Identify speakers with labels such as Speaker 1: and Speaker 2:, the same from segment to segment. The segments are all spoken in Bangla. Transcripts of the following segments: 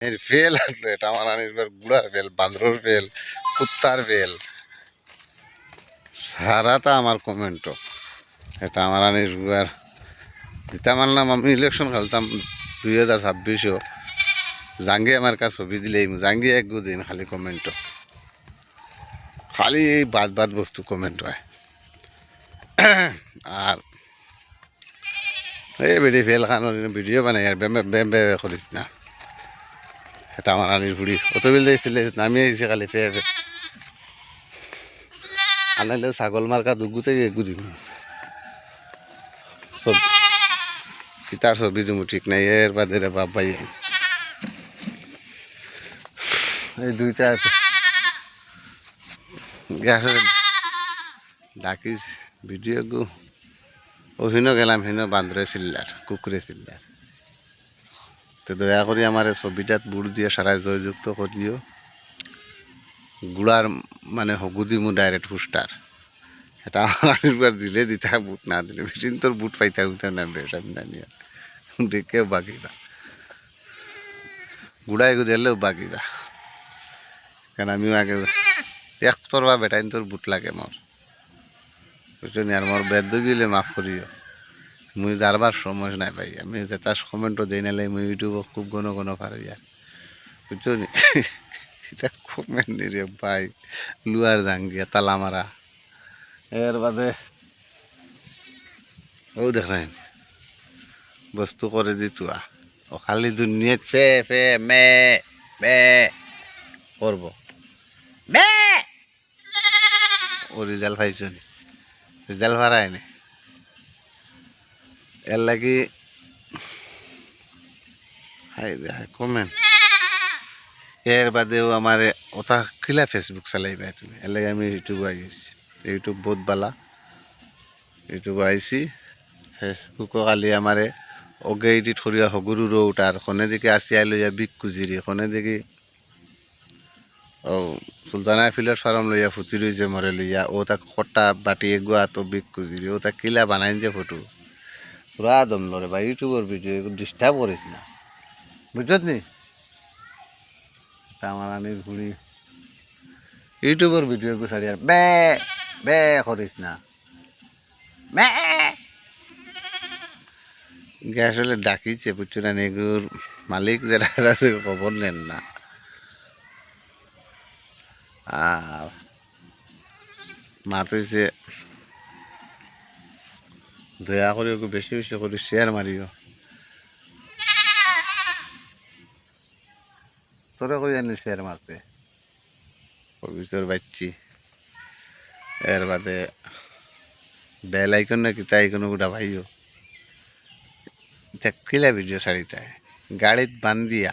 Speaker 1: এর ফেল আসলো এটা আমার আনিবার গুড়ার ফেল বান্দরের ফেল কুত্তার ফেল সারাটা আমার কমেন্টও এটা আমার আনির গুড়ার দিতাম আনলাম আমি ইলেকশন খেলতাম 2026-ও জাঙ্গি আমার কাছে ছবি দিলেই জাঙ্গি এক দিন খালি কমেন্টও খালি এই বাদ বাদ বস্তু কমেন্ট হয় আর এই বেডি ফেল খানোর ভিডিও বানাই আর ব্যাম করিস না এটা আমার আনির ঘুড়ি অত বিল দিয়েছিলে নামিয়ে দিয়েছে খালি ফের আনাইলে ছাগল মার্কা দুগুতে ঘুরিম সব কিতার ছবি তুমি ঠিক নাই এর বাদে রে বাপ ভাই এই দুইটা আছে গ্যাসের ডাকিস ভিডিও গো ওহিনো গেলাম হিনো বান্দরে চিল্লার কুকুরে চিল্লার তো দয়া করে আমার ছবিটাত বুট দিয়ে সারাই জয়যুক্ত করিও গুড়ার মানে হগুদি মু ডাইরেক্ট পুস্টার এটা আমার দিলে দিতা বুট না দিলে বেশিন তোর বুট পাইতা উঠতে না বেশাম না নিয়ে দেখেও বাকিরা গুড়াই গুদেলেও বাকিরা কারণ আমিও আগে একতর বা বেটাইন তোর বুট লাগে মোর বুঝলি আর মোর বেদ দিলে মাফ করিও মুই যারবার সময় নাই পাই আমি যেটা কমেন্টও দিই নালে মুই ইউটিউবে খুব ঘন ঘন পারি আর বুঝছো নি এটা কমেন্ট নি রে ভাই লুয়ার জাঙ্গিয়া তালা মারা এর বাদে ও দেখেন বস্তু করে দিতুয়া ও খালি দুনিয়াত ফে ফে মে করব ও রেজাল্ট পাইছ নি রেজাল্ট ভাড়ায় নি এর লাগি হাই কমেন্ট এর বাদেও আমার ওটা খিলা ফেসবুক চালাইবা তুমি এর লাগে আমি ইউটিউব আইছি ইউটিউব বহুত বালা ইউটিউব আইছি ফেসবুকও খালি আমারে অগে এডিট করিয়া হগুরু রৌট আর খনে দিকে আসিয়াই লইয়া বিক কুজিরি খনে দিকে ও সুলতানা ফিলের ফার্ম লইয়া ফুটি রইছে মরে লইয়া ও তাক কটা বাটি এগুয়া তো বিক কুজিরি ও তাক কিলা বানাইন যে ফটো পুরা দম লরে বা ইউটিউবের ভিডিও এগুলো ডিস্টার্ব করিস না বুঝছত নি আমার আনির ঘুড়ি ইউটিউবের ভিডিও এগুলো সারি আর বে করিস না গ্যাস হলে ডাকিছে বুঝছো না এগুলোর মালিক যারা খবর নেন না আর মাত হয়েছে দয়া করে ওকে বেশি বেশি করে শেয়ার মারিও তোরা কই জানি শেয়ার মারতে অফিসের বাচ্চি এর বাদে বেল আইকন না কিতা আইকন ওটা ভাইও কিলা ভিডিও ছাড়িতায় গাড়িত বান্ধিয়া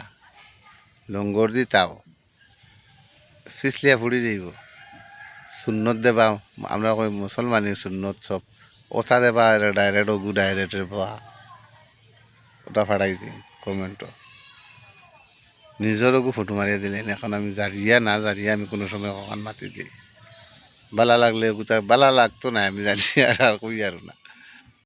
Speaker 1: লঙ্গর দিতাও সিসলিয়া ফুড়ি যাইব সুন্নত দেবা আমরা কই মুসলমানি সুন্নত সব ওটা দেবা ডাইরেক্ট ওগু ডাইরেক্ট বা ওটা ফাড়াই দিন কমেন্টও নিজেরও ফটো মারিয়ে দিলেন এখন আমি জারিয়া না জারিয়া আমি কোনো সময় কখন মাতি দিই বালা লাগলে ওগুতা বালা লাগতো না আমি জানি আর কই আর না